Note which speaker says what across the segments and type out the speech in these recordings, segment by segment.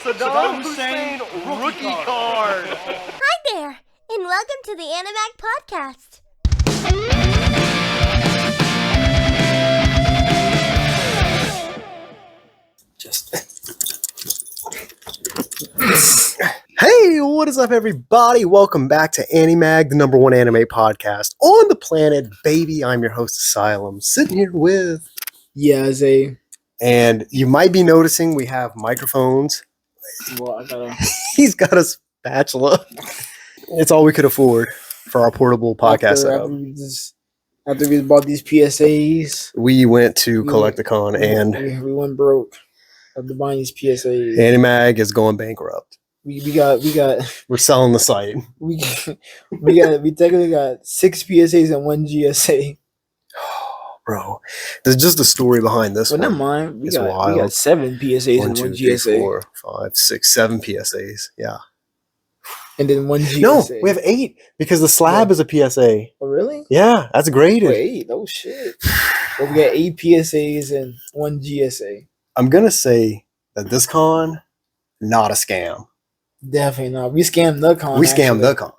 Speaker 1: Saddam Hussein rookie card.
Speaker 2: Hi there, and welcome to the Animag podcast.
Speaker 3: Hey, what is up, everybody? Welcome back to Animag, the number one anime podcast on the planet, baby. I'm your host, Asylum, sitting here with
Speaker 4: Zay.
Speaker 3: And you might be noticing we have microphones.
Speaker 4: Well,
Speaker 3: He's got a spatula. It's all we could afford for our portable podcast setup.
Speaker 4: After we bought these PSAs,
Speaker 3: We went to Collecticon, and
Speaker 4: we went broke after buying these PSAs.
Speaker 3: Animag is going bankrupt.
Speaker 4: We got
Speaker 3: We're selling the site.
Speaker 4: we technically got 6 PSAs and 1 GSA.
Speaker 3: Bro, there's just a story behind this
Speaker 4: But
Speaker 3: one.
Speaker 4: never mind, we
Speaker 3: It's
Speaker 4: got
Speaker 3: wild.
Speaker 4: 7 PSAs and 1 GSA.
Speaker 3: 4, 5, 6, 7 PSAs. Yeah.
Speaker 4: And then 1 GSA.
Speaker 3: No, we have 8 because the slab is a PSA.
Speaker 4: Oh, really?
Speaker 3: Yeah, that's graded.
Speaker 4: Wait, oh shit. Well, we got 8 PSAs and 1 GSA.
Speaker 3: I'm gonna say that this con, not a scam.
Speaker 4: Definitely not. We scammed the con.
Speaker 3: We scammed the con.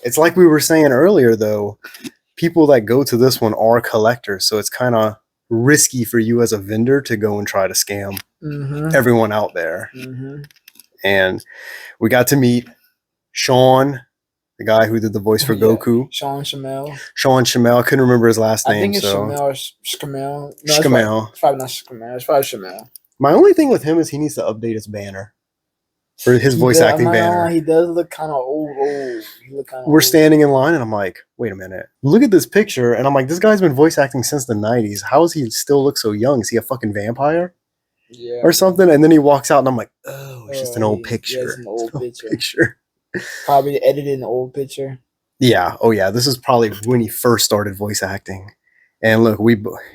Speaker 3: It's like we were saying earlier, though. People that go to this one are collectors, so it's kind of risky for you as a vendor to go and try to scam everyone out there.
Speaker 4: Mm-hmm.
Speaker 3: And we got to meet Sean, the guy who did the voice for Goku.
Speaker 4: Sean Shamel.
Speaker 3: Sean Shamel. I couldn't remember his last name.
Speaker 4: I think it's
Speaker 3: so.
Speaker 4: Shamel or Shkamel. No,
Speaker 3: Shkamel.
Speaker 4: It's probably not Shkamel. It's probably Shamel.
Speaker 3: My only thing with him is he needs to update his banner. For his voice acting banner.
Speaker 4: He does look kind of old.
Speaker 3: We're standing in line and I'm like, wait a minute. Look at this picture. And I'm like, this guy's been voice acting since the 90s. How does he still look so young? Is he a fucking vampire?
Speaker 4: Yeah.
Speaker 3: Or something? And then he walks out and I'm like, oh, it's just an old picture.
Speaker 4: Yeah, it's an old picture. Probably edited an old picture.
Speaker 3: Yeah. Oh, yeah. This is probably when he first started voice acting. And look,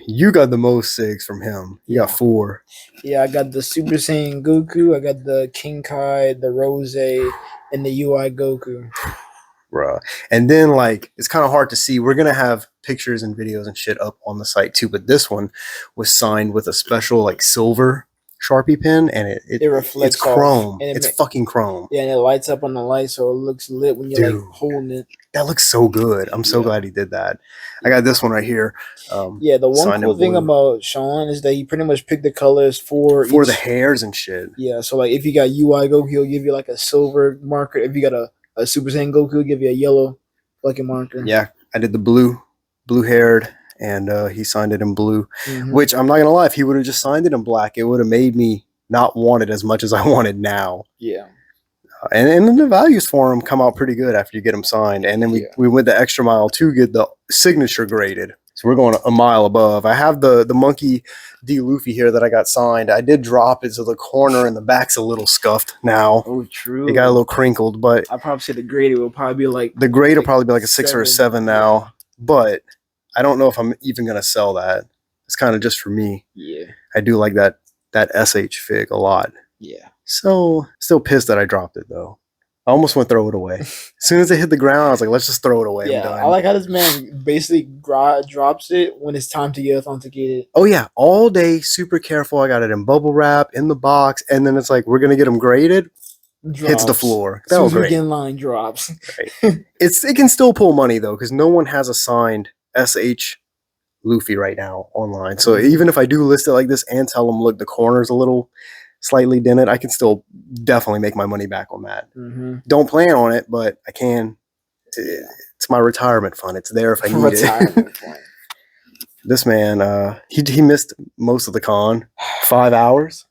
Speaker 3: you got the most 6 from him. You got 4.
Speaker 4: Yeah, I got the Super Saiyan Goku. I got the King Kai, the Rose, and the UI Goku.
Speaker 3: Bruh. And then, like, it's kind of hard to see. We're going to have pictures and videos and shit up on the site, too. But this one was signed with a special, like, silver Sharpie pen. And it
Speaker 4: reflects.
Speaker 3: It's chrome. It's fucking chrome.
Speaker 4: Yeah, and it lights up on the light, so it looks lit when you're, like, holding it.
Speaker 3: That looks so good. I'm so glad he did that. I got this one right here.
Speaker 4: The one cool thing about Sean is that he pretty much picked the colors for
Speaker 3: the hairs and shit.
Speaker 4: Yeah, so like if you got UI Goku, he'll give you like a silver marker. If you got a Super Saiyan Goku, he'll give you a yellow fucking marker. Yeah,
Speaker 3: I did the blue haired, and he signed it in blue. Which I'm not gonna lie, if he would have just signed it in black, it would have made me not want it as much as I wanted now.
Speaker 4: Yeah.
Speaker 3: And then the values for them come out pretty good after you get them signed. And then we went the extra mile to get the signature graded. So we're going a mile above. I have the Monkey D. Luffy here that I got signed. I did drop it, so the corner and the back's a little scuffed now.
Speaker 4: Oh, true.
Speaker 3: It got a little crinkled, but
Speaker 4: I'd probably say the grade will probably be like...
Speaker 3: The grade will probably be like a 6 or a 7 now. Yeah. But I don't know if I'm even going to sell that. It's kind of just for me.
Speaker 4: Yeah.
Speaker 3: I do like that SH fig a lot.
Speaker 4: Yeah.
Speaker 3: So, still pissed that I dropped it, though. I almost went to throw it away. As soon as it hit the ground, I was like, let's just throw it away.
Speaker 4: Yeah, I like how this man basically drops it when it's time to get authenticated.
Speaker 3: Oh, yeah. All day, super careful. I got it in bubble wrap, in the box, and then it's like, we're going to get them graded. Drops. Hits the floor.
Speaker 4: That was great. In line drops.
Speaker 3: Right. It can still pull money, though, because no one has a signed SH Luffy right now online. So even if I do list it like this and tell them, look, the corner's a little slightly dented, I can still definitely make my money back on that. Don't plan on it, but I can. It's my retirement fund. It's there if I need it. This man, he missed most of the con. 5 hours.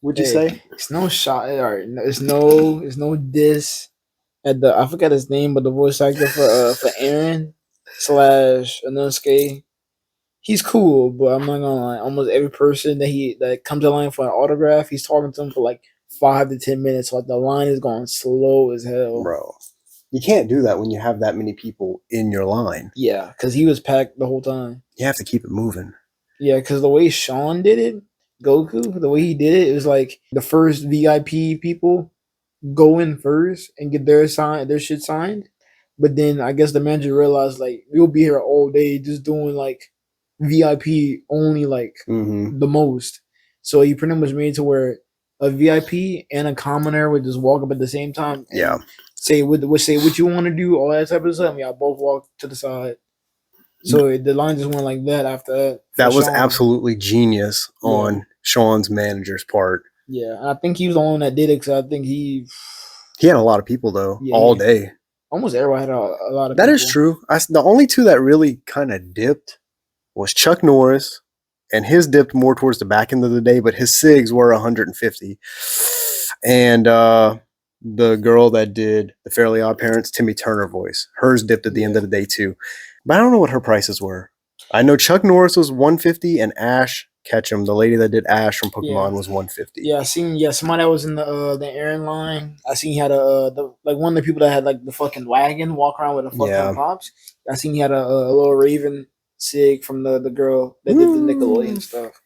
Speaker 3: Would you say?
Speaker 4: It's no shot. All right, it's no diss at the. I forgot his name, but the voice actor for Aaron / Inosuke. He's cool, but I'm not gonna lie. Almost every person that comes in line for an autograph, he's talking to them for like 5 to 10 minutes. Like the line is going slow as hell,
Speaker 3: bro. You can't do that when you have that many people in your line.
Speaker 4: Yeah, because he was packed the whole time.
Speaker 3: You have to keep it moving.
Speaker 4: Yeah, because the way Sean did it, Goku, the way he did it, it was like the first VIP people go in first and get their shit signed. But then I guess the manager realized like we'll be here all day just doing like VIP only, like the most. So he pretty much made it to where a VIP and a commoner would just walk up at the same time. And
Speaker 3: Yeah.
Speaker 4: say what you want to do, all that type of stuff. Y'all both walk to the side. So the line just went like that after that.
Speaker 3: That was
Speaker 4: Sean.
Speaker 3: absolutely genius on Sean's manager's part.
Speaker 4: Yeah, I think he was the only one that did it because I think he
Speaker 3: had a lot of people though all day.
Speaker 4: Almost everyone had a lot of.
Speaker 3: That
Speaker 4: people.
Speaker 3: is true. The only two that really kind of dipped was Chuck Norris, and his dipped more towards the back end of the day, but his SIGs were 150. And the girl that did the Fairly Odd Parents, Timmy Turner voice, hers dipped at the end of the day too. But I don't know what her prices were. I know Chuck Norris was 150 and Ash Ketchum, the lady that did Ash from Pokemon, was 150.
Speaker 4: Yeah, I seen somebody that was in the Aaron line. I seen he had one of the people that had like the fucking wagon walk around with a fucking pops. I seen he had a little Raven SIG from the girl that did the Nickelodeon stuff.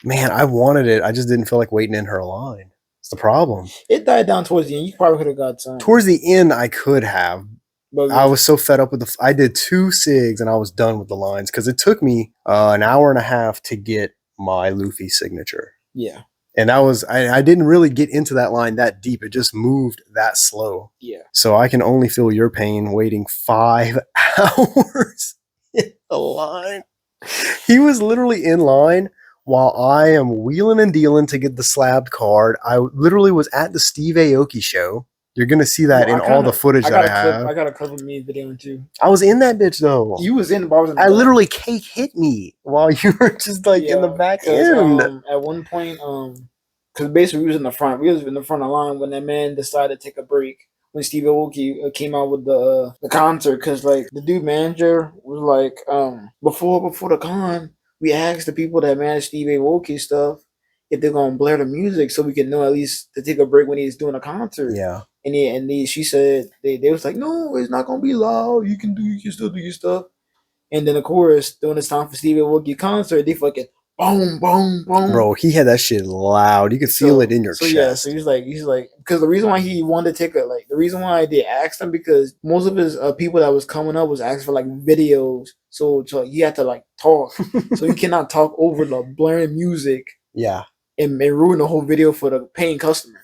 Speaker 3: Man, I wanted it. I just didn't feel like waiting in her line. It's the problem.
Speaker 4: It died down towards the end. You probably could have got some.
Speaker 3: Towards the end, I could have. But I was so fed up with I did 2 SIGs and I was done with the lines because it took me an hour and a half to get my Luffy signature.
Speaker 4: Yeah.
Speaker 3: And I didn't really get into that line that deep. It just moved that slow.
Speaker 4: Yeah.
Speaker 3: So I can only feel your pain waiting 5 hours in the line. He was literally in line while I am wheeling and dealing to get the slabbed card. I literally was at the Steve Aoki show. You're going to see that in all the footage that I have.
Speaker 4: I got a clip of me videoing too.
Speaker 3: I was in that bitch though.
Speaker 4: You was in, but I was in the
Speaker 3: back. Literally cake hit me while you were just like in the back end.
Speaker 4: At one point, because basically we was in the front. We was in the front of the line when that man decided to take a break. When Steve Aoki came out with the concert, because like the dude manager was like, before the con, we asked the people that managed Steve Aoki stuff if they're gonna blare the music so we can know at least to take a break when he's doing a concert.
Speaker 3: Yeah.
Speaker 4: And she said they was like, no, it's not gonna be loud. You can still do your stuff. And then of course, when it's time for Steve Aoki concert, they fucking boom, boom, boom.
Speaker 3: Bro, he had that shit loud. You could feel it in your chest.
Speaker 4: Yeah, so he's like, because the reason why he wanted to take the reason why they asked him because most of his people that was coming up was asking for like videos, so he had to like talk, so you cannot talk over the blaring music.
Speaker 3: Yeah,
Speaker 4: and ruin the whole video for the paying customer.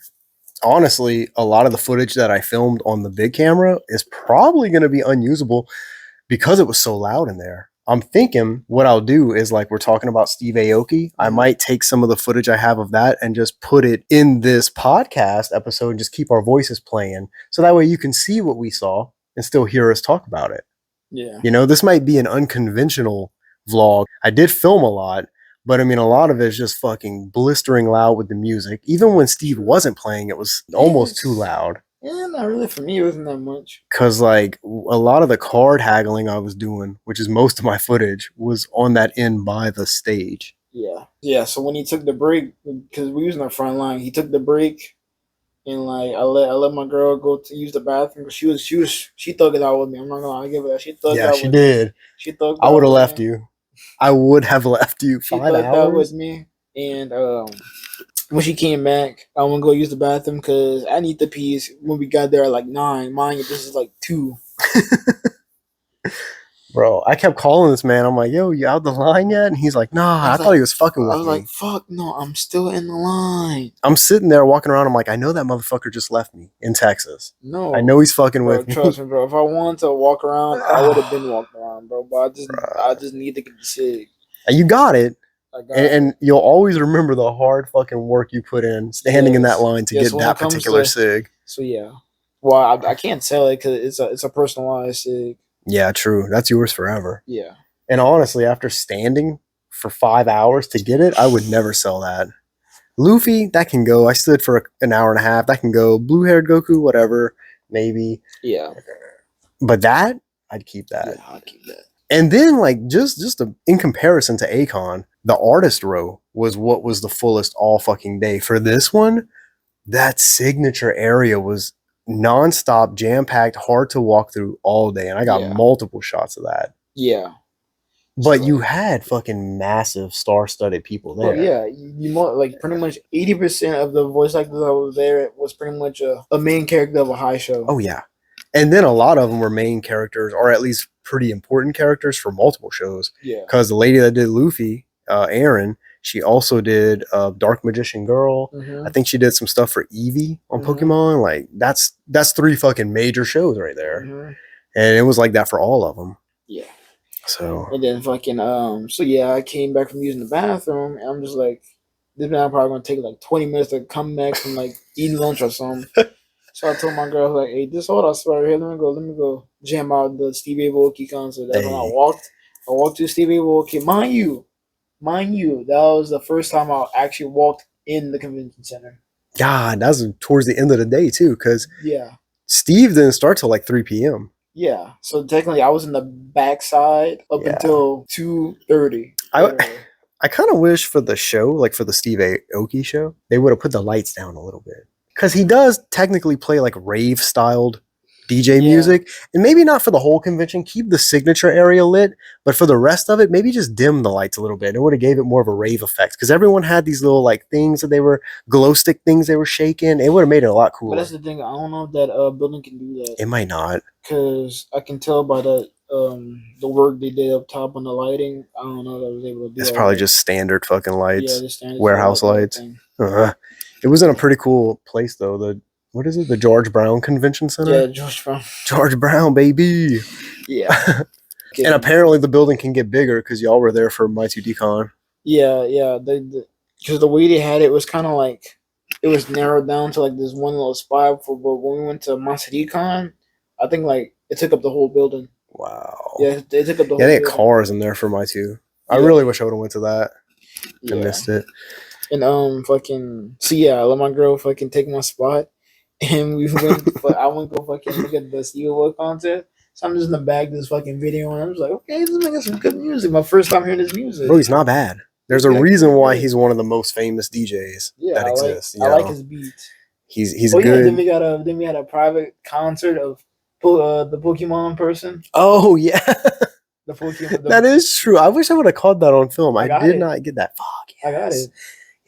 Speaker 3: Honestly, a lot of the footage that I filmed on the big camera is probably going to be unusable because it was so loud in there. I'm thinking what I'll do is like we're talking about Steve Aoki. I might take some of the footage I have of that and just put it in this podcast episode and just keep our voices playing. So that way you can see what we saw and still hear us talk about it.
Speaker 4: Yeah.
Speaker 3: You know, this might be an unconventional vlog. I did film a lot, but I mean, a lot of it is just fucking blistering loud with the music. Even when Steve wasn't playing, it was almost too loud.
Speaker 4: Yeah, not really. For me, it wasn't that much.
Speaker 3: Because, like, a lot of the card haggling I was doing, which is most of my footage, was on that end by the stage.
Speaker 4: Yeah. Yeah, so when he took the break, because we was in the front line, he took the break, and, like, I let my girl go to use the bathroom. She thugged it out with me. I'm not going to lie. I give her that. She thugged it out with me. Yeah, she
Speaker 3: did.
Speaker 4: She thugged
Speaker 3: I would have left you. I would have left you 5 hours. She thugged out
Speaker 4: with me, and, when she came back, I want to go use the bathroom because I need the peas. When we got there at like 9, mind you, this is like 2.
Speaker 3: Bro, I kept calling this man. I'm like, yo, you out the line yet? And he's like, nah, I thought he was fucking with me. I was
Speaker 4: like, fuck, no, I'm still in the line.
Speaker 3: I'm sitting there walking around. I'm like, I know that motherfucker just left me in Texas.
Speaker 4: No.
Speaker 3: I know he's fucking with me.
Speaker 4: Trust me, bro. If I wanted to walk around, I would have been walking around, bro. But I just need to get the SIG.
Speaker 3: You got it. And you'll always remember the hard fucking work you put in standing in that line to get that particular SIG.
Speaker 4: So yeah, well, I can't sell it because it's a personalized SIG.
Speaker 3: Yeah, true. That's yours forever.
Speaker 4: Yeah.
Speaker 3: And honestly, after standing for 5 hours to get it, I would never sell that. Luffy, that can go. I stood for an hour and a half. That can go. Blue-haired Goku, whatever, maybe.
Speaker 4: Yeah.
Speaker 3: But that, I'd keep that.
Speaker 4: Yeah, I'd keep that.
Speaker 3: And then, like, in comparison to Akon, the artist row was what was the fullest all fucking day. For this one, that signature area was nonstop, jam-packed, hard to walk through all day. And I got multiple shots of that.
Speaker 4: Yeah.
Speaker 3: But you had fucking massive star-studded people there.
Speaker 4: Well, yeah. You like pretty much 80% of the voice actors that was there was pretty much a main character of a high show.
Speaker 3: Oh, yeah. And then a lot of them were main characters, or at least pretty important characters for multiple shows.
Speaker 4: Yeah.
Speaker 3: Because the lady that did Luffy, Aaron, She also did Dark Magician Girl. I think she did some stuff for Eevee on Pokemon. Like that's 3 fucking major shows right there, and it was like that for all of them.
Speaker 4: Yeah.
Speaker 3: So
Speaker 4: and then fucking so yeah, I came back from using the bathroom, and I'm just like, this man probably gonna take like 20 minutes to come back from like eating lunch or something. So I told my girl like, hey, just hold on, swear here, let me go jam out the Stevie Aoki concert. That's when I walked to Stevie Aoki. Mind you, that was the first time I actually walked in the convention center.
Speaker 3: God, that was towards the end of the day too, because Steve didn't start till like 3 p.m.
Speaker 4: Yeah, so technically I was in the backside up until 2:30.
Speaker 3: I kind of wish for the show, like for the Steve Aoki show, they would have put the lights down a little bit. Because he does technically play like rave-styled DJ music. And maybe not for the whole convention, keep the signature area lit, but for the rest of it, maybe just dim the lights a little bit. It would have gave it more of a rave effect. Because everyone had these little like things that they were, glow stick things they were shaking. It would have made it a lot cooler.
Speaker 4: But that's the thing, I don't know if that building can do that.
Speaker 3: It might not.
Speaker 4: Because I can tell by the work they did up top on the lighting. I don't know if I was able to do.
Speaker 3: It's probably just standard fucking lights.
Speaker 4: Yeah, just standard
Speaker 3: warehouse lights. It was in a pretty cool place though. What is it? The George Brown Convention Center?
Speaker 4: Yeah, George Brown.
Speaker 3: George Brown, baby.
Speaker 4: Yeah.
Speaker 3: And apparently the building can get bigger because y'all were there for My 2D-Con.
Speaker 4: Yeah. Because the way they had it was kind of like, it was narrowed down to like this one little spot. But when we went to My 2D-Con, I think like it took up the whole building.
Speaker 3: Wow.
Speaker 4: Yeah, they took up the whole building.
Speaker 3: Yeah, they had cars in there for My 2. I really wish I would have went to that. I missed it.
Speaker 4: And I let my girl fucking take my spot, and we went. I went to go fucking look at the Steve Aoki concert. So I'm just in the back of this fucking video, and I'm just like, okay, this is making some good music. My first time hearing this music.
Speaker 3: Bro, he's not bad. There's a reason why he's one of the most famous DJs that exists.
Speaker 4: I like his beats.
Speaker 3: He's good. Yeah,
Speaker 4: then we had a private concert of the Pokemon person.
Speaker 3: Oh yeah. That is true. I wish I would have caught that on film. I did not get that. Fuck. Yes.
Speaker 4: I got it.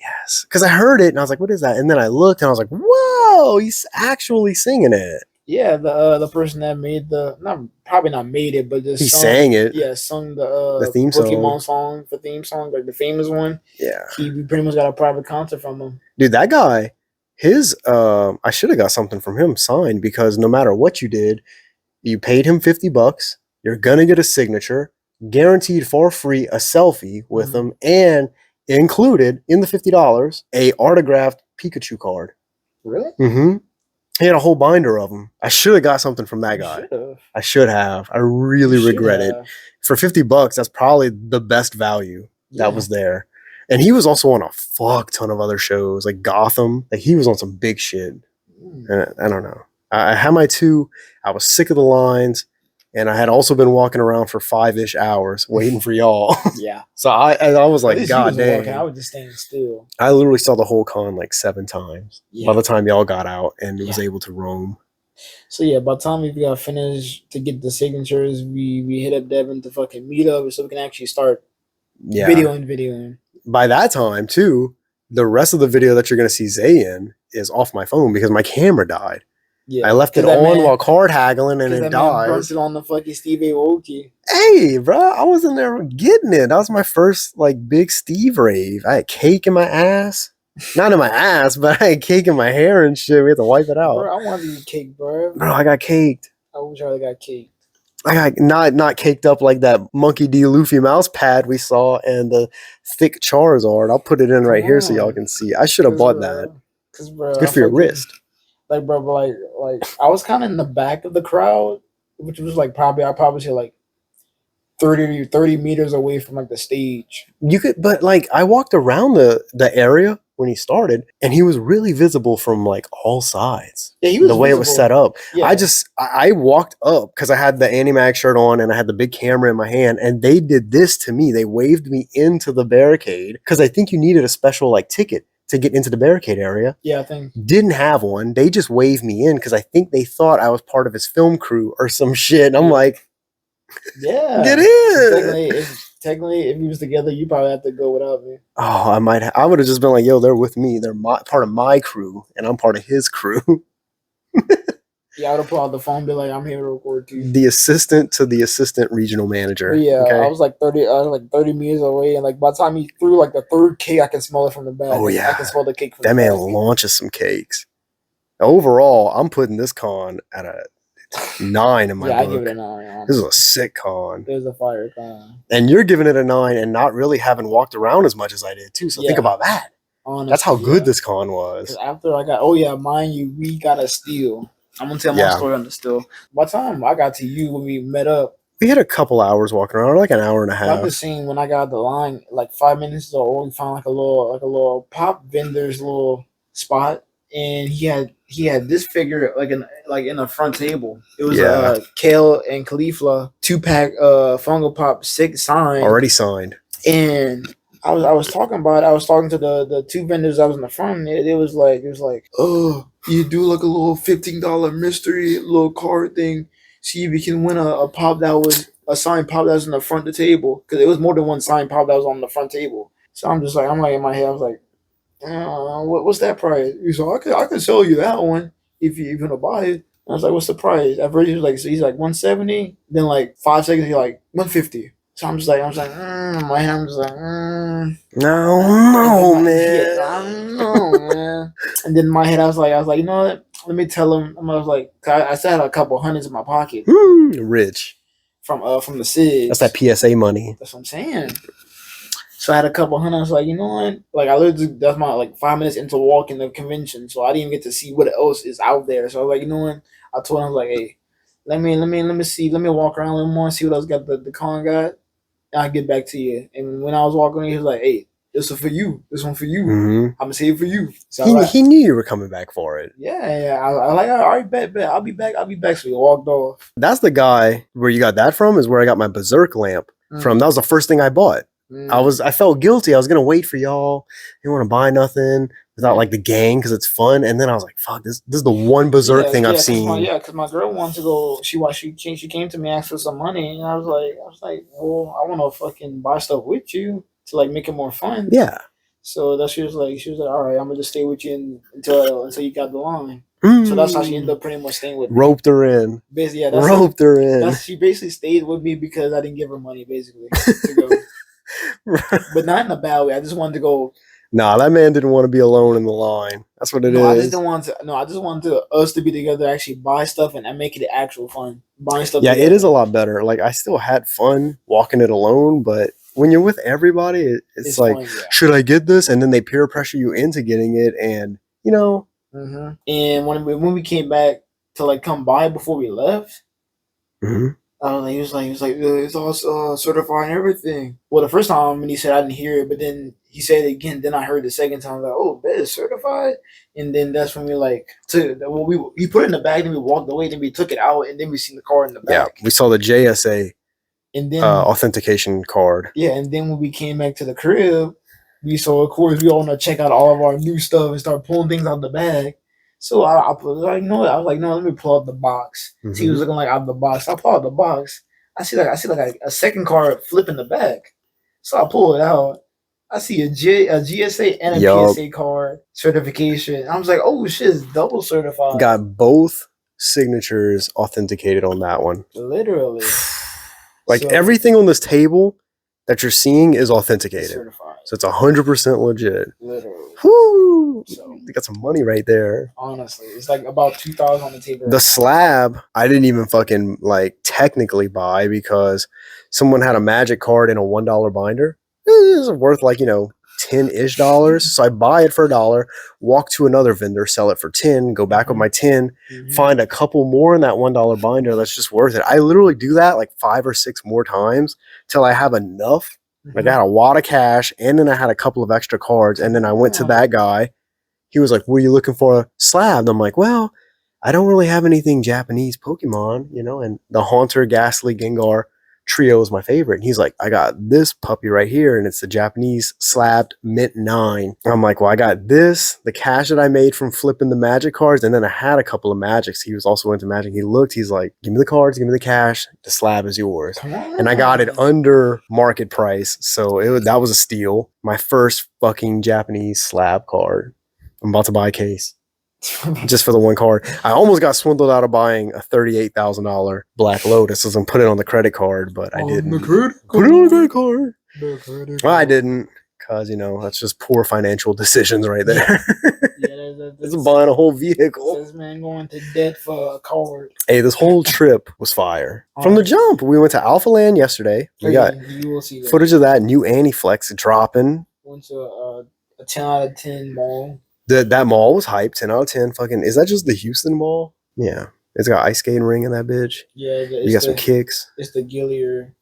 Speaker 3: Yes, because I heard it and I was like, "What is that?" And then I looked and I was like, "Whoa, he's actually singing it."
Speaker 4: Yeah, the person that made probably not made it, but just
Speaker 3: sang it.
Speaker 4: Yeah, sung the
Speaker 3: theme
Speaker 4: Pokemon song, the theme song, like the famous one.
Speaker 3: Yeah,
Speaker 4: we pretty much got a private concert from him.
Speaker 3: Dude, that guy, I should have got something from him signed because no matter what you did, you paid him $50. You're gonna get a signature, guaranteed for free, a selfie with him, and included in the $50 a autographed Pikachu card.
Speaker 4: Really?
Speaker 3: Mm-hmm. He had a whole binder of them. I should have got something from that guy. I should have. I really regret it. For $50, that's probably the best value that was there. And he was also on a fuck ton of other shows, like Gotham. Like he was on some big shit. And I don't know. I had my 2. I was sick of the lines. And I had also been walking around for 5-ish hours waiting for y'all.
Speaker 4: Yeah. So
Speaker 3: I was like, God damn.
Speaker 4: I was just staying still.
Speaker 3: I literally saw the whole con like 7 times by the time y'all got out and was able to roam.
Speaker 4: So yeah, by the time we got finished to get the signatures, we hit up Devin to fucking meet up so we can actually start videoing. By
Speaker 3: that time, too, the rest of the video that you're going to see Zay in is off my phone because my camera died. Yeah, I left it on while card haggling and it died.
Speaker 4: Burnt it on the fucking Steve Aoki.
Speaker 3: Hey, bro, I was in there getting it. That was my first like big Steve rave. I had cake in my ass. Not in my ass, but I had cake in my hair and shit. We had to wipe it out.
Speaker 4: Bro, I wanted to eat cake, bro.
Speaker 3: Bro, I got caked.
Speaker 4: I wish I would have got caked.
Speaker 3: I got not caked up like that Monkey D. Luffy mouse pad we saw and the thick Charizard. I'll put it in right here so y'all can see. I should have bought that. It's good for your wrist.
Speaker 4: Like, bro, like I was kind of in the back of the crowd, which was like I probably say like 30 meters away from like the stage. You could, but like I walked around the area when he started, and he was really visible from like all sides. Yeah, he was the way it was set up. Yeah. I walked up because I had the Animag shirt on and I had the big camera in my hand, and they did this to me. They waved me into the barricade because I think you needed a special like ticket to get into the barricade area. Yeah, I think. Didn't have one. They just waved me in because I think they thought I was part of his film crew or some shit. And I'm like, yeah, get in. Technically, if he was together, you probably have to go without me. Oh, I would have just been like, yo, they're with me. They're part of my crew, and I'm part of his crew. Yeah, I would pull out the phone and be like, I'm here to record too.
Speaker 3: The assistant to the assistant regional manager.
Speaker 4: But yeah,
Speaker 3: okay?
Speaker 4: I was like 30 meters away, and like by the time he threw like the third cake, I can smell it from the back.
Speaker 3: Oh, yeah.
Speaker 4: I can smell the cake from
Speaker 3: That
Speaker 4: the
Speaker 3: man
Speaker 4: back.
Speaker 3: launches some cakes. Overall, I'm putting this con at a 9 in my
Speaker 4: Yeah,
Speaker 3: book.
Speaker 4: I give it a 9.
Speaker 3: This is a sick con.
Speaker 4: It was a fire con.
Speaker 3: And you're giving it a 9 and not really having walked around as much as I did too. So think
Speaker 4: Yeah.
Speaker 3: about that.
Speaker 4: Honestly,
Speaker 3: That's how good this con was.
Speaker 4: After I got, mind you, we got a steal. I'm gonna tell my
Speaker 3: Yeah.
Speaker 4: story on the steal. By the time I got to you when we met up,
Speaker 3: We had a couple hours walking around, like an hour and a
Speaker 4: I'm
Speaker 3: half.
Speaker 4: just saying when I got the line, like 5 minutes ago, we found like a little pop vendor's little spot, and he had this figure like in the front table. It was
Speaker 3: Yeah.
Speaker 4: Kale and Khalifa 2-pack Funko Pop 6 sign
Speaker 3: Already signed.
Speaker 4: and I was talking about it. I was talking to the two vendors that was in the front. And it was like, oh, you do like a little $15 mystery little card thing. See if you can win a pop that was a signed pop that was in the front of the table, because it was more than one signed pop that was on the front table. So I'm like in my head, I was like, what's that price? He's like, I could sell you that one if you're gonna buy it. I was like, what's the price? At first he was like, so he's like 170. Then like 5 seconds he's like 150. So I'm just like, my hand was like,
Speaker 3: No, man.
Speaker 4: Yeah, I don't know, man. And then in my head, I was like, you know what? Let me tell him. I was like, I still had a couple hundreds in my pocket
Speaker 3: Rich.
Speaker 4: from the SIDS.
Speaker 3: That's that PSA money.
Speaker 4: That's what I'm saying. So I had a couple hundred. I was like, you know what? Like I literally, that's my like 5 minutes into walking the convention, so I didn't even get to see what else is out there. So I was like, you know what? I told him, I was like, hey, let me see, let me walk around a little more, see what else got the con got. And I'll get back to you. And when I was walking, he was like, hey, this one for you. This one for you.
Speaker 3: Mm-hmm.
Speaker 4: I'm gonna save it for you. So
Speaker 3: He knew you were coming back for it.
Speaker 4: Yeah. I like, all right, bet. I'll be back. So we walked off.
Speaker 3: That's the guy where you got that from, is where I got my Berserk lamp from. That was the first thing I bought. I felt guilty. I was gonna wait for y'all. Didn't want to buy nothing without like the gang because it's fun. And then I was like, "Fuck, this is the one Berserk thing I've seen."
Speaker 4: Because my girl wanted to go. She came to me, asked for some money, and I was like, well, I want to fucking buy stuff with you to like make it more fun.
Speaker 3: Yeah.
Speaker 4: So that she was like, all right, I'm gonna just stay with you until you got the line. So that's how she ended up pretty much staying with me.
Speaker 3: Roped her in.
Speaker 4: Basically, yeah.
Speaker 3: Roped her in.
Speaker 4: She basically stayed with me because I didn't give her money, basically, to go. But not in a bad way. I just wanted to go.
Speaker 3: Nah, that man didn't want to be alone in the line. That's what it is.
Speaker 4: I just didn't want to. No, I just wanted us to be together, actually buy stuff and make it actual fun. Buying stuff.
Speaker 3: Yeah,
Speaker 4: together.
Speaker 3: it is a lot better. Like I still had fun walking it alone, but when you're with everybody, it's like, fun, yeah. Should I get this? And then they peer pressure you into getting it, and you know.
Speaker 4: Mm-hmm. And when we came back to like come by before we left.
Speaker 3: Mm-hmm.
Speaker 4: He was like, it's all certified and everything. Well, the first time when he said, I didn't hear it, but then he said it again. Then I heard the second time, like, oh, that is certified. And then that's when we he put it in the bag, then we walked away, then we took it out, and then we seen the card in the back.
Speaker 3: Yeah, we saw the JSA
Speaker 4: and then
Speaker 3: authentication card. Yeah,
Speaker 4: and then when we came back to the crib, we saw, of course, we all want to check out all of our new stuff and start pulling things out of the bag. So I was like, no, let me pull out the box. Mm-hmm. So he was looking like out of the box. I pull out the box. I see a second card flip in the back. So I pull it out. I see a GSA and a PSA card certification. I was like, oh shit, it's double certified.
Speaker 3: Got both signatures authenticated on that one.
Speaker 4: Literally.
Speaker 3: Like everything on this table that you're seeing is authenticated. Certified. So it's 100% legit.
Speaker 4: Literally.
Speaker 3: Whoo! So you got some money right there.
Speaker 4: Honestly, it's like about $2,000 on the table.
Speaker 3: The slab, I didn't even fucking like technically buy because someone had a magic card in a $1 binder. It was worth like, $10-ish. So I buy it for $1, walk to another vendor, sell it for 10, go back with my 10, find a couple more in that $1 binder that's just worth it. I literally do that like 5 or 6 more times till I have enough. Like I had a wad of cash, and then I had a couple of extra cards, and then I went to that guy. He was like, "What are you looking for? A slab?" And I'm like, "Well, I don't really have anything Japanese Pokemon, and the Haunter, Ghastly, Gengar trio is my favorite." And he's like, "I got this puppy right here, and it's the Japanese slabbed Mint 9. I'm like, "Well, I got this, the cash that I made from flipping the magic cards, and then I had a couple of magics." He was also into magic. He looked, he's like, "Give me the cards, give me the cash, the slab is yours." And I got it under market price, so that was a steal. My first fucking Japanese slab card. I'm about to buy a case. just for the one card. I almost got swindled out of buying a $38,000 Black Lotus as I'm putting it on the credit card, but I didn't. Put it on the credit card. Well, I didn't, because, that's just poor financial decisions right there.
Speaker 4: Yeah,
Speaker 3: It's buying a whole vehicle.
Speaker 4: This man going to debt for a card.
Speaker 3: Hey, this whole trip was fire. From the jump, we went to Alpha Land yesterday. We got footage of that new Anti-Flex dropping.
Speaker 4: Went to a 10 out of 10 mall.
Speaker 3: That mall was hyped. 10 out of 10. Fucking, is that just the Houston mall? Yeah. It's got ice skating ring in that bitch.
Speaker 4: Yeah.
Speaker 3: You got some kicks.
Speaker 4: It's the Gillier.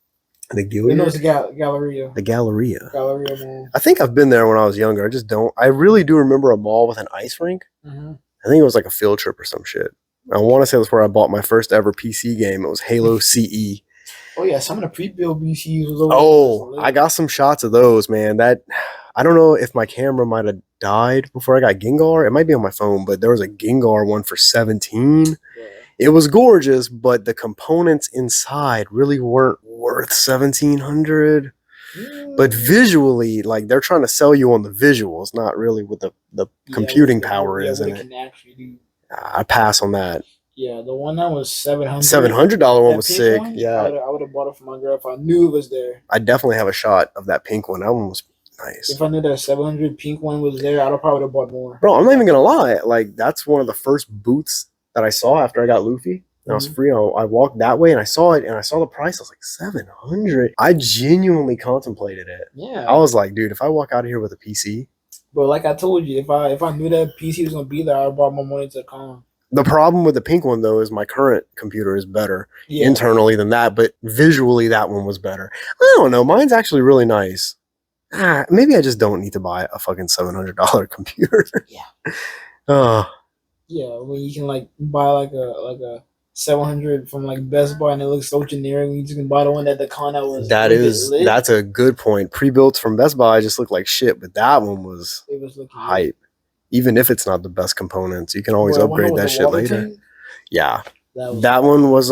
Speaker 3: The Gillier?
Speaker 4: No, it's the Galleria.
Speaker 3: The Galleria.
Speaker 4: Galleria mall.
Speaker 3: I think I've been there when I was younger. I just don't. I really do remember a mall with an ice rink.
Speaker 4: Mm-hmm.
Speaker 3: I think it was like a field trip or some shit. I want to say that's where I bought my first ever PC game. It was Halo CE.
Speaker 4: Oh, yeah. Some of the pre-built PCs was over.
Speaker 3: Oh, I got some shots of those, man. I don't know if my camera might have died before I got Gengar. It might be on my phone, but there was a Gengar one for 17. Yeah. It was gorgeous, but the components inside really weren't worth 1,700. But visually, like, they're trying to sell you on the visuals, not really what the computing power is in it. I pass on that.
Speaker 4: Yeah, the one that was $700.
Speaker 3: $700 one was sick. Yeah,
Speaker 4: I would have bought it for my girl if I knew it was there.
Speaker 3: I definitely have a shot of that pink one. That one was nice.
Speaker 4: If I knew that 700 pink one was there, I'd probably have bought more.
Speaker 3: Bro, I'm not even gonna lie. Like, that's one of the first boots that I saw after I got Luffy. And I was free. I walked that way and I saw it and I saw the price. I was like, 700. I genuinely contemplated it.
Speaker 4: Yeah.
Speaker 3: I was like, dude, if I walk out of here with a PC.
Speaker 4: But like I told you, if I knew that PC was gonna be there, I'd brought my money to the con.
Speaker 3: The problem with the pink one though is my current computer is better internally than that, but visually that one was better. I don't know. Mine's actually really nice. Maybe I just don't need to buy a fucking $700 computer.
Speaker 4: Yeah. Yeah, when you can like buy like a 700 from like Best Buy and it looks so generic, you just can buy the one that the con that was.
Speaker 3: That's a good point. Pre-built from Best Buy just look like shit, but that one was hype. Even if it's not the best components, you can always upgrade that shit later. Tank? Yeah, that one was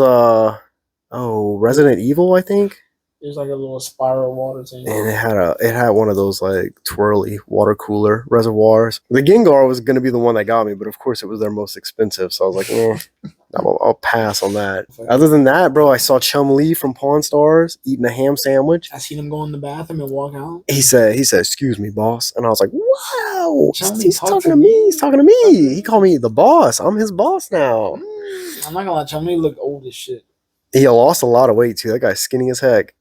Speaker 3: Resident Evil, I think.
Speaker 4: It was like a little spiral water tank,
Speaker 3: and it had one of those like twirly water cooler reservoirs. The Gengar was gonna be the one that got me, but of course it was their most expensive, so I was like, I'll pass on that. Other than that, bro, I saw Chum-Li from Pawn Stars eating a ham sandwich.
Speaker 4: I seen him go in the bathroom and walk out.
Speaker 3: He said, "Excuse me, boss," and I was like, "Wow, he's talking to me. He's talking to me. He called me the boss. I'm his boss now."
Speaker 4: I'm not gonna lie, Chum-Li looked old as shit.
Speaker 3: He lost a lot of weight too. That guy's skinny as heck.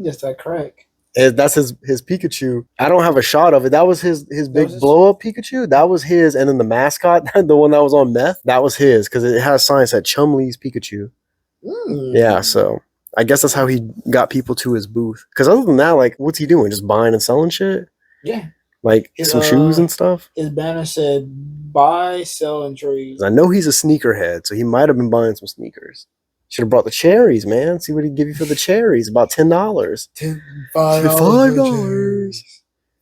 Speaker 4: Just that crack.
Speaker 3: That's his Pikachu. I don't have a shot of it. That was his big blow up Pikachu. That was his, and then the mascot, the one that was on meth, that was his because it has signs that Chum-Li's Pikachu. Yeah, so I guess that's how he got people to his booth. Because other than that, like, what's he doing? Just buying and selling shit?
Speaker 4: Yeah,
Speaker 3: like some shoes and stuff.
Speaker 4: His banner said buy, sell, and trade.
Speaker 3: I know he's a sneakerhead, so he might have been buying some sneakers. Should have brought the cherries, man. See what he'd give you for the cherries. About $10. $5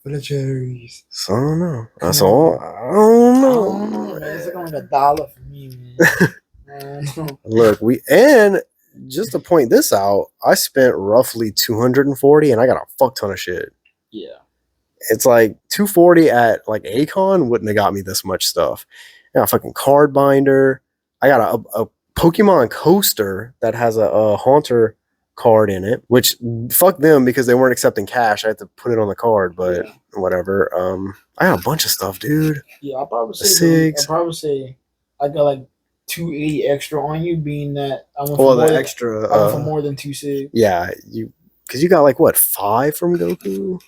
Speaker 4: for the cherries.
Speaker 3: So I don't know. That's all. I don't know.
Speaker 4: Man. It's looking like $1 for me, man.
Speaker 3: Look, and just to point this out, I spent roughly $240 and I got a fuck ton of shit.
Speaker 4: Yeah.
Speaker 3: It's like $240 at like Akon wouldn't have got me this much stuff. I got a fucking card binder. I got a Pokemon coaster that has a Haunter card in it, which fuck them because they weren't accepting cash. I had to put it on the card, but whatever. I got a bunch of stuff, dude.
Speaker 4: Yeah, I'll probably say I got like 280 extra on you, being that I went for more than 2 cigs.
Speaker 3: Yeah, because you got like what 5 from Goku.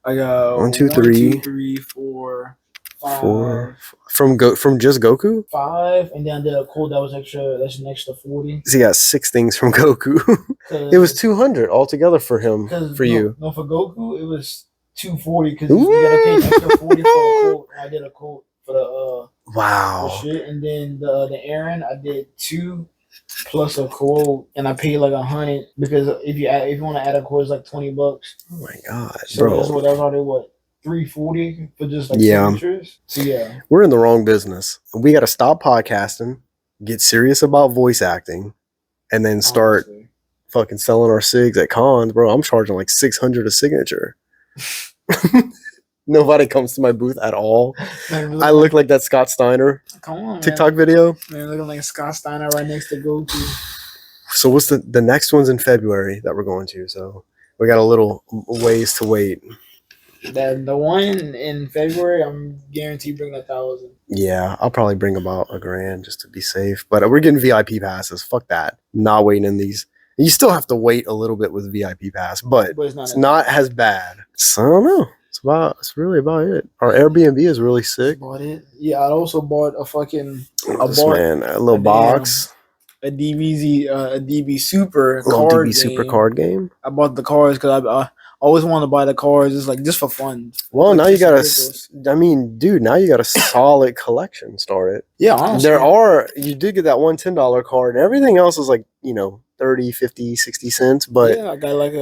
Speaker 4: I got
Speaker 3: 1, 2, 3,
Speaker 4: 4, 5.
Speaker 3: 4 from just Goku.
Speaker 4: 5, and then I did a code that was extra. That's an extra 40.
Speaker 3: So he got 6 things from Goku. It was 200 altogether for him. You.
Speaker 4: No, for Goku it was 240 because you gotta pay extra 40 for a code. I did a code for the
Speaker 3: wow.
Speaker 4: The shit, and then the Aaron I did 2 plus a code, and I paid like 100 because if you want to add a code, it's like $20. Oh
Speaker 3: my god,
Speaker 4: so
Speaker 3: bro!
Speaker 4: That's what 340 for just like signatures. So yeah,
Speaker 3: we're in the wrong business. We got to stop podcasting, get serious about voice acting, and then start fucking selling our cigs at cons, bro. I'm charging like $600 a signature. Nobody comes to my booth at all.
Speaker 4: Man,
Speaker 3: I look like that Scott Steiner
Speaker 4: come on,
Speaker 3: TikTok video.
Speaker 4: Man, looking like Scott Steiner right next to Goku.
Speaker 3: So what's the next one's in February that we're going to? So we got a little ways to wait.
Speaker 4: The one in February, I'm guaranteed bringing 1,000.
Speaker 3: Yeah, I'll probably bring about $1,000 just to be safe. But we're getting VIP passes. Fuck that. Not waiting in these. You still have to wait a little bit with VIP pass, but it's not as bad. So I don't know. It's really about it. Our Airbnb is really sick.
Speaker 4: Bought it. Yeah, I also bought a fucking
Speaker 3: a little box.
Speaker 4: A DB Super
Speaker 3: little
Speaker 4: card
Speaker 3: DB
Speaker 4: game.
Speaker 3: Super card game.
Speaker 4: I bought the cards because I always wanted to buy the cards. It's like just for fun.
Speaker 3: Well,
Speaker 4: like,
Speaker 3: now you got a. I mean, dude, now you got a solid collection started.
Speaker 4: Yeah, honestly.
Speaker 3: You did get that one $10 card, and everything else is like 30, 50, 60 cents. But
Speaker 4: yeah, I got like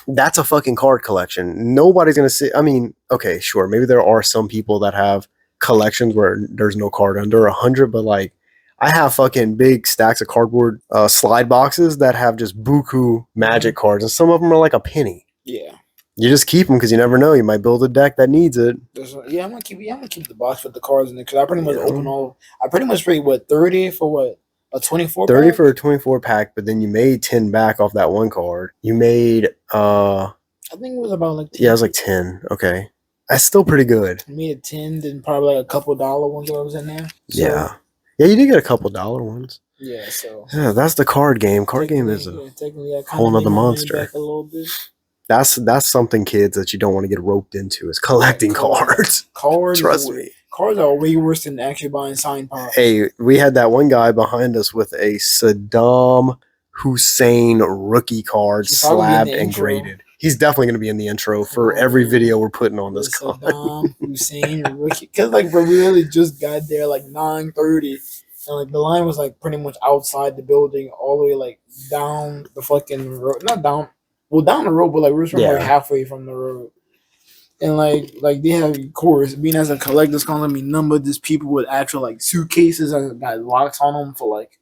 Speaker 3: that's a fucking card collection. Nobody's gonna see. I mean, okay, sure, maybe there are some people that have collections where there's no card under 100, but like. I have fucking big stacks of cardboard slide boxes that have just buku magic cards, and some of them are like a penny.
Speaker 4: Yeah.
Speaker 3: You just keep them because you never know. You might build a deck that needs it.
Speaker 4: I'm gonna keep the box with the cards in it because I pretty much open all. I pretty much paid 30 for what a 24.
Speaker 3: 30 for a 24 pack, but then you made 10 back off that one card. You made
Speaker 4: I think it was about like 10.
Speaker 3: Yeah, it was like 10. Okay, that's still pretty good.
Speaker 4: I made 10, then probably like a couple dollar ones that was in there. So,
Speaker 3: yeah, you did get a couple $1 ones.
Speaker 4: Yeah, so
Speaker 3: that's the card game. Card game is a whole nother monster.
Speaker 4: Back a little bit.
Speaker 3: That's something, kids, that you don't want to get roped into is collecting cards.
Speaker 4: Cards,
Speaker 3: trust me.
Speaker 4: Cards are way worse than actually buying signed pops.
Speaker 3: Hey, we had that one guy behind us with a Saddam Hussein rookie card slabbed and graded. He's definitely going to be in the intro for every video we're putting on this card.
Speaker 4: Saddam Hussein rookie, because like we really just got there like 9:30, and like the line was like pretty much outside the building, all the way like down the fucking road, not down. Well, down the road, but like we're like halfway from the road, and like they have, of course, being as a collector's calling me number, there's people with actual like suitcases that got locks on them for like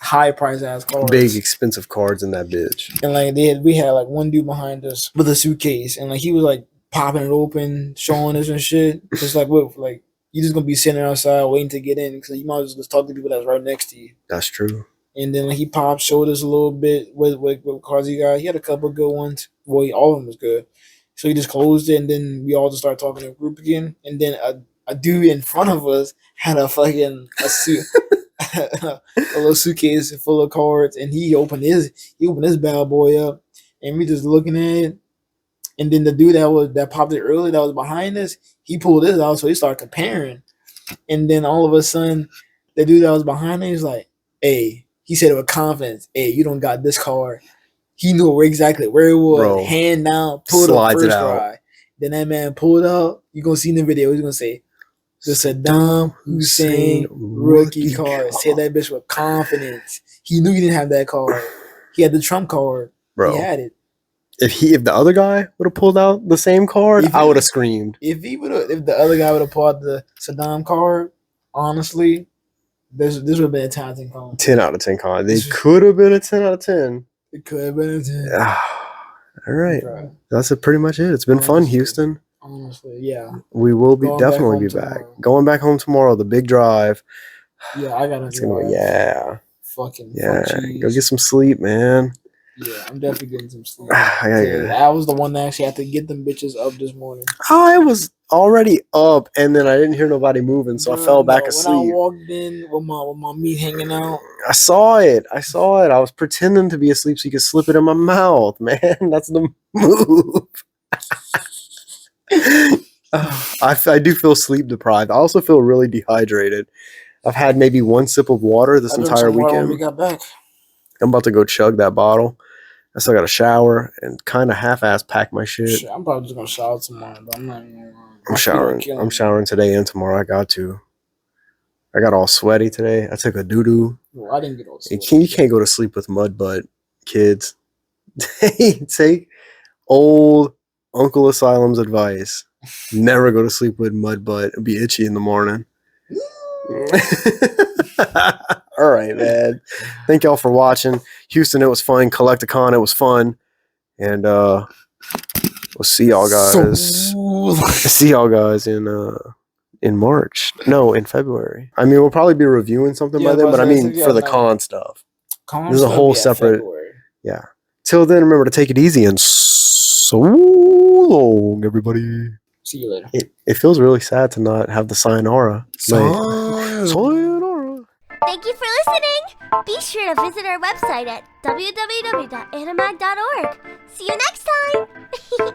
Speaker 4: high price ass cards,
Speaker 3: big expensive cards in that bitch.
Speaker 4: And like we had like one dude behind us with a suitcase, and like he was like popping it open, showing us and shit. Just like what, like you just gonna be sitting outside waiting to get in because you might as well just talk to people that's right next to you.
Speaker 3: That's true.
Speaker 4: And then like, he popped, showed us a little bit with cards he got. He had a couple of good ones. Well, all of them was good. So he just closed it, and then we all just started talking in a group again. And then a dude in front of us had a suit, a little suitcase full of cards, and he opened his bad boy up, and we just looking at it. And then the dude that popped it earlier that was behind us, he pulled his out, so he started comparing. And then all of a sudden, the dude that was behind him was like, "Hey." He said it with confidence, "Hey, you don't got this card." He knew exactly where it was. Bro, hand down, pulled up first try. Then that man pulled up. You're going to see in the video, he's going to say, the Saddam Hussein rookie card. Said that bitch with confidence. He knew he didn't have that card. He had the Trump card. Bro, he had it.
Speaker 3: If the other guy would have pulled out the same card, I would have screamed.
Speaker 4: If the other guy would have pulled out the Saddam card, honestly, this would have been a 10 out of 10 con.
Speaker 3: 10 out of 10 con. They could have been a 10 out of 10.
Speaker 4: It could have been a 10.
Speaker 3: All right. That's pretty much it. It's been fun, Houston.
Speaker 4: Honestly, yeah.
Speaker 3: We will definitely be back. Going back home tomorrow, the big drive.
Speaker 4: Yeah, I got to drive. Fucking
Speaker 3: go get some sleep, man.
Speaker 4: Yeah, I'm definitely getting some sleep. I was the one that actually had to get them bitches up this morning.
Speaker 3: I was already up, and then I didn't hear nobody moving, so I fell back asleep.
Speaker 4: When I walked in with my meat hanging out.
Speaker 3: I saw it. I was pretending to be asleep so you could slip it in my mouth, man. That's the move. I do feel sleep deprived. I also feel really dehydrated. I've had maybe one sip of water this entire weekend.
Speaker 4: When we got back.
Speaker 3: I'm about to go chug that bottle. I still got to shower and kind of half-ass pack my shit.
Speaker 4: I'm probably just gonna shower tomorrow, but I'm not gonna.
Speaker 3: I'm showering. I'm showering today and tomorrow. I got to. I got all sweaty today. I took a doo-doo.
Speaker 4: Well, I didn't get all sweaty.
Speaker 3: You can't go to sleep with mud butt, kids. Take old Uncle Asylum's advice. Never go to sleep with mud butt. It'll be itchy in the morning. All right, man. Thank y'all for watching. Houston, it was fun. Collect-A-Con, it was fun. And We'll see y'all guys. See y'all guys in March. No, in February. I mean, we'll probably be reviewing something by then, but I mean for the con stuff. This is a whole separate. Yeah. Till then, remember to take it easy and so long, everybody.
Speaker 4: See you later.
Speaker 3: It feels really sad to not have the sayonara. Sayonara.
Speaker 2: Thank you for listening. Be sure to visit our website at www.animag.org. See you next time.